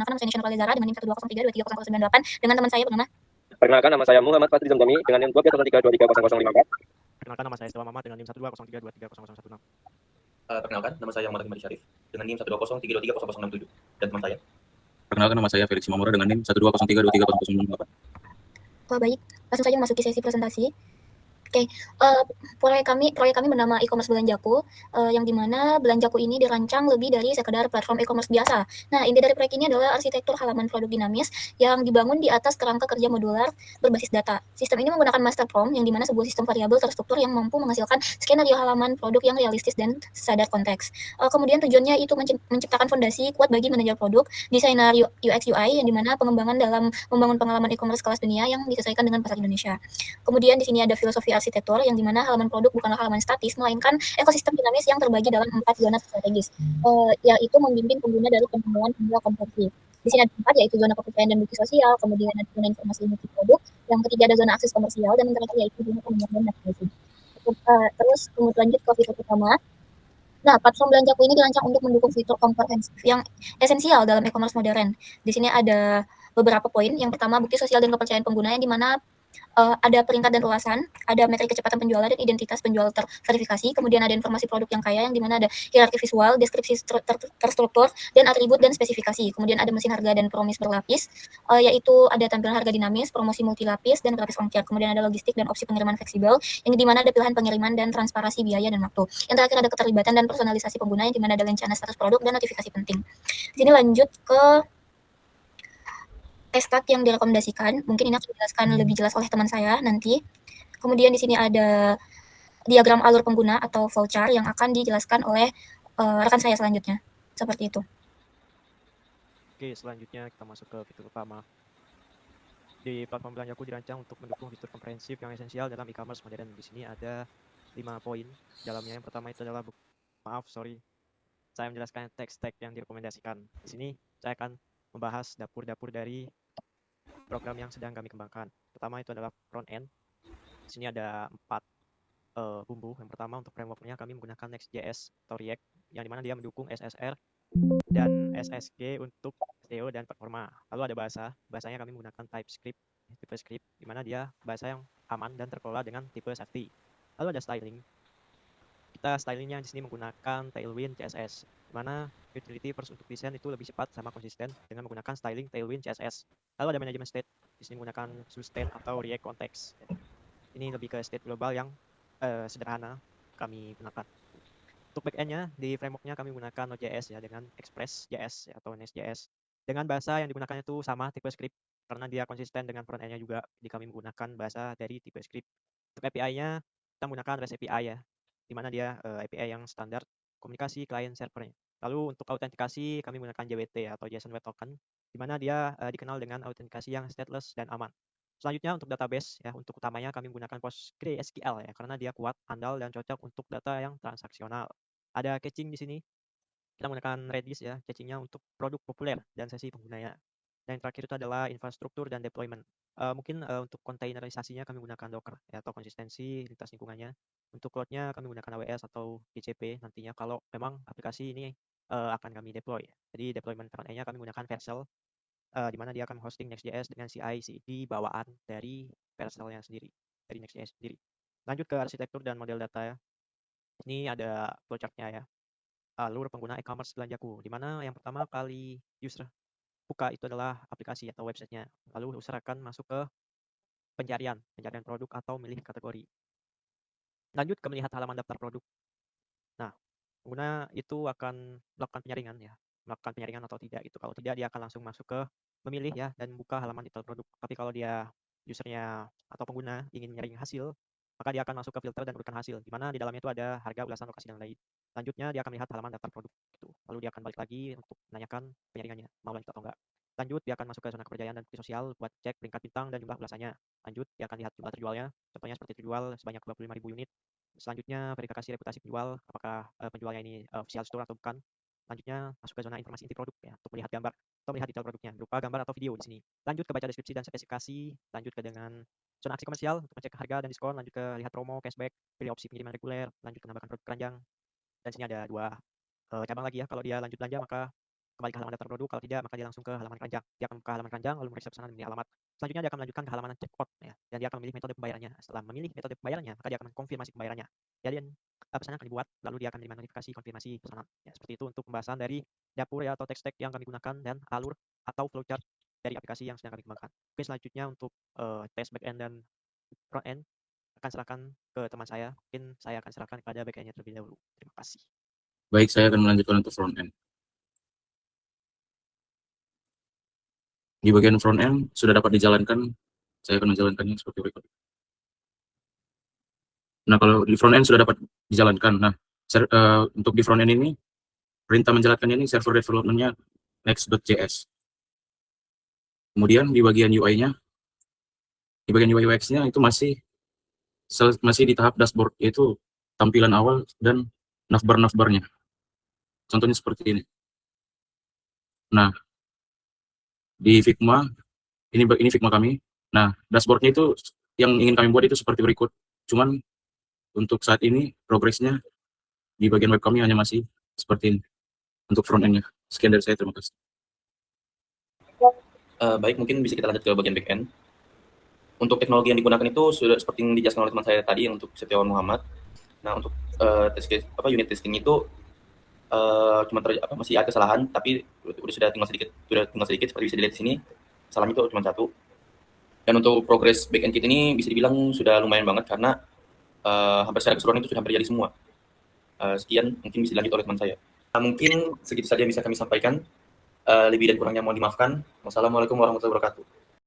Perkenalkan, nama saya Nisha Nurhalizara dengan NIM 1203203230098 dengan teman saya bernama. Perkenalkan, nama saya Muhammad Fadli Zamzami dengan NIM 1203230054. Perkenalkan, nama saya Istiwa Mamat dengan NIM 12032300016. Perkenalkan, nama saya Muhammad Himadi Syarif dengan NIM 12032300067 dan teman saya. Perkenalkan, nama saya Felix Mamura dengan NIM 12032300068. Baik, langsung saja memasuki sesi presentasi. Oke, proyek kami bernama e-commerce Belanjaku, yang dimana Belanjaku ini dirancang lebih dari sekedar platform e-commerce biasa. Nah, inti dari proyek ini adalah arsitektur halaman produk dinamis yang dibangun di atas kerangka kerja modular berbasis data. Sistem ini menggunakan master prompt, yang dimana sebuah sistem variabel terstruktur yang mampu menghasilkan skenario halaman produk yang realistis dan sadar konteks. Kemudian tujuannya itu menciptakan fondasi kuat bagi manajer produk, desainer UX UI, yang dimana pengembangan dalam membangun pengalaman e-commerce kelas dunia yang disesuaikan dengan pasar Indonesia. Kemudian di sini ada filosofi arsitektur, yang dimana halaman produk bukanlah halaman statis, melainkan ekosistem dinamis yang terbagi dalam 4 zona strategis, yaitu membimbing pengguna dari penemuan hingga konversi. Di sini ada 4, yaitu zona kepercayaan dan bukti sosial, kemudian ada zona informasi multi produk, yang ketiga ada zona akses komersial, dan yang terakhir yaitu zona penemuan dan navigasi. Terus kemudian lanjut ke fitur utama. Nah, platform Belanjaku ini dirancang untuk mendukung fitur komprehensif yang esensial dalam e-commerce modern. Di sini ada beberapa poin. Yang pertama, bukti sosial dan kepercayaan pengguna, yang dimana ada peringkat dan ulasan, ada metrik kecepatan penjualan dan identitas penjual terverifikasi, kemudian ada informasi produk yang kaya, yang dimana ada hierarki visual, deskripsi terstruktur, dan atribut dan spesifikasi. Kemudian ada mesin harga dan promis berlapis, yaitu ada tampilan harga dinamis, promosi multilapis, dan gratis ongkir. Kemudian ada logistik dan opsi pengiriman fleksibel, yang dimana ada pilihan pengiriman dan transparasi biaya dan waktu. Yang terakhir ada keterlibatan dan personalisasi pengguna, yang dimana ada lencana status produk dan notifikasi penting. Di sini lanjut ke testat yang direkomendasikan. Mungkin ini akan dijelaskan lebih jelas oleh teman saya nanti. Kemudian di sini ada diagram alur pengguna atau flowchart yang akan dijelaskan oleh rekan saya selanjutnya. Seperti itu. Oke, selanjutnya kita masuk ke fitur utama. Di platform Belanjaku dirancang untuk mendukung fitur komprehensif yang esensial dalam e-commerce modern. Di sini ada 5 poin dalamnya. Yang pertama itu adalah saya menjelaskan tag yang direkomendasikan. Di sini saya akan membahas dapur-dapur dari program yang sedang kami kembangkan. Pertama itu adalah front end. Di sini ada 4 bumbu. Yang pertama untuk frameworknya kami menggunakan Next.js atau React, yang dimana dia mendukung SSR dan SSG untuk SEO dan performa. Lalu ada bahasanya kami menggunakan TypeScript, di mana dia bahasa yang aman dan terkelola dengan tipe safety. Lalu ada styling. Kita stylingnya di sini menggunakan Tailwind CSS, di mana utility first untuk desain itu lebih cepat sama konsisten dengan menggunakan styling Tailwind CSS. Lalu ada management state, di sini menggunakan Sustain atau React Context. Ini lebih ke state global yang sederhana kami gunakan. Untuk backend-nya, di framework-nya kami menggunakan Node.js ya, dengan Express.js atau Next.js. Dengan bahasa yang digunakan itu sama tipe script, karena dia konsisten dengan front end-nya juga. Jadi kami menggunakan bahasa dari tipe script. Untuk API-nya, kita menggunakan REST API ya, di mana dia API yang standar komunikasi klien servernya. Lalu untuk autentikasi, kami menggunakan JWT atau JSON Web Token, di mana dia dikenal dengan autentikasi yang stateless dan aman. Selanjutnya untuk database ya, untuk utamanya kami menggunakan PostgreSQL ya, karena dia kuat, andal, dan cocok untuk data yang transaksional. Ada caching di sini. Kita menggunakan Redis ya, cachingnya untuk produk populer dan sesi penggunanya. Dan yang terakhir itu adalah infrastruktur dan deployment. Mungkin untuk kontainerisasinya kami menggunakan Docker ya, atau konsistensi lintas lingkungannya. Untuk cloud-nya kami menggunakan AWS atau GCP nantinya kalau memang aplikasi ini akan kami deploy. Jadi deployment front end-nya kami menggunakan Vercel, di mana dia akan hosting Next.js dengan CI/CD bawaan dari Vercel-nya sendiri, dari Next.js sendiri. Lanjut ke arsitektur dan model data ya. Ini ada flowchart-nya ya. Alur pengguna e-commerce Belanjaku, di mana yang pertama kali user buka itu adalah aplikasi atau websitenya. Lalu user akan masuk ke pencarian produk atau milih kategori. Lanjut ke melihat halaman daftar produk. Nah, pengguna itu akan melakukan penyaringan atau tidak gitu. Kalau tidak, dia akan langsung masuk ke memilih ya dan buka halaman detail produk. Tapi kalau dia usernya atau pengguna ingin nyaring hasil, maka dia akan masuk ke filter dan urutkan hasil, di mana di dalamnya itu ada harga, ulasan, lokasi, dan lain. Selanjutnya dia akan melihat halaman daftar produk gitu. Lalu dia akan balik lagi untuk menanyakan penyaringannya, mau lanjut atau enggak. Lanjut dia akan masuk ke zona kepercayaan dan bukti sosial buat cek peringkat bintang dan jumlah ulasannya. Lanjut dia akan lihat jumlah terjualnya, contohnya seperti terjual sebanyak 25.000 unit. Selanjutnya verifikasi reputasi penjual, apakah penjualnya ini official store atau bukan. Selanjutnya masuk ke zona informasi inti produk ya, untuk melihat gambar atau melihat detail produknya berupa gambar atau video di sini. Lanjut ke baca deskripsi dan spesifikasi, lanjut ke dengan zona aksi komersial untuk mengecek harga dan diskon, lanjut ke lihat promo, cashback, pilih opsi pengiriman reguler, lanjut ke menambahkan produk keranjang. Dan sini ada 2 cabang lagi ya. Kalau dia lanjut belanja maka kembali ke halaman daftar produk. Kalau tidak, maka dia langsung ke halaman keranjang. Dia akan buka halaman keranjang, lalu memeriksa pesanan dan memilih alamat. Selanjutnya dia akan melanjutkan ke halaman checkout, ya, dan dia akan memilih metode pembayarannya. Setelah memilih metode pembayarannya, maka dia akan mengkonfirmasi pembayarannya. Jadi pesanan akan dibuat, lalu dia akan menerima notifikasi konfirmasi pesanan. Ya, seperti itu untuk pembahasan dari dapur ya atau tech stack yang kami gunakan dan alur atau flowchart dari aplikasi yang sedang kami kembangkan. Oke, selanjutnya untuk tes backend dan front end akan serahkan ke teman saya. Mungkin saya akan serahkan kepada backend-nya terlebih dahulu. Terima kasih. Baik, saya akan melanjutkan untuk front end. Di bagian front end sudah dapat dijalankan, saya akan menjalankannya seperti berikut. Nah, kalau di front end sudah dapat dijalankan, nah untuk di front end ini, perintah menjalankannya ini server development-nya next.js. Kemudian di bagian UI-nya, di bagian UI UX-nya itu masih di tahap dashboard, yaitu tampilan awal dan navbar-navbarnya. Contohnya seperti ini. Nah, di Figma, ini Figma kami. Nah, dashboardnya itu yang ingin kami buat itu seperti berikut. Cuman untuk saat ini progresnya di bagian web kami hanya masih seperti ini untuk front end-nya. Sekian dari saya, terima kasih. Baik, mungkin bisa kita lanjut ke bagian back end. Untuk teknologi yang digunakan itu sudah seperti yang dijelaskan oleh teman saya tadi untuk Setiawan Muhammad. Nah, untuk unit testing itu masih ada kesalahan, tapi sudah tinggal sedikit seperti bisa dilihat di sini. Kesalahannya itu cuma satu. Dan untuk progres back end kit ini bisa dibilang sudah lumayan banget karena hampir secara keseluruhan itu sudah hampir jadi semua. Sekian mungkin bisa dilanjut oleh teman saya. Nah, mungkin segitu saja yang bisa kami sampaikan. Lebih dan kurangnya mohon dimaafkan. Wassalamualaikum warahmatullahi wabarakatuh.